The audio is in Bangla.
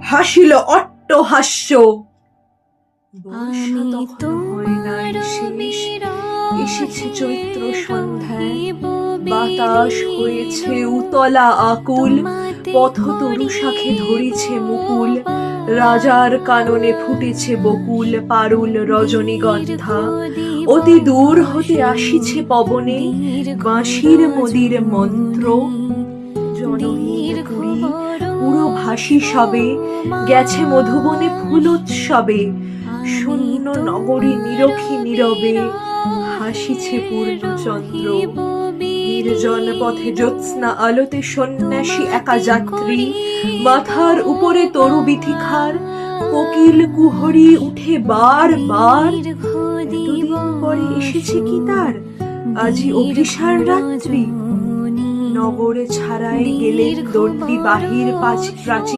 হাসিল অট্টহাস্য। বর্ষা তখন হয় নাই শেষ, এসেছে চৈত্র সন্ধ্যায়, বাতাস হয়েছে উতলা আকুল, পথতরু শাখে ধরিছে মুকুল, রাজার কাননে ফুটেছে বকুল, পারুল রজনীগন্ধা, অতি দূর হতে আসিছে পবনে বাঁশির মদির মন্ত্র। জনহীন পুরী পুরো ভাসি সবে, গেছে মধুবনে ফুলোৎসবে, শূন্য নগরী নিরখী নীরবে, হাসিছে পূর্ণচন্দ্র। নির্জন পথে জ্যোৎস্না আলোতে সন্ন্যাসী একা যাত্রী, মাথার উপরে তরু বিথিখার, কোকিল কুহরি উঠে বার বার। এতদিন পরে এসেছে কি তার আজি অভিসার রাত্রি, নগরে ছাড়াই গেলেন দণ্ডি বাহির প্রাচীর।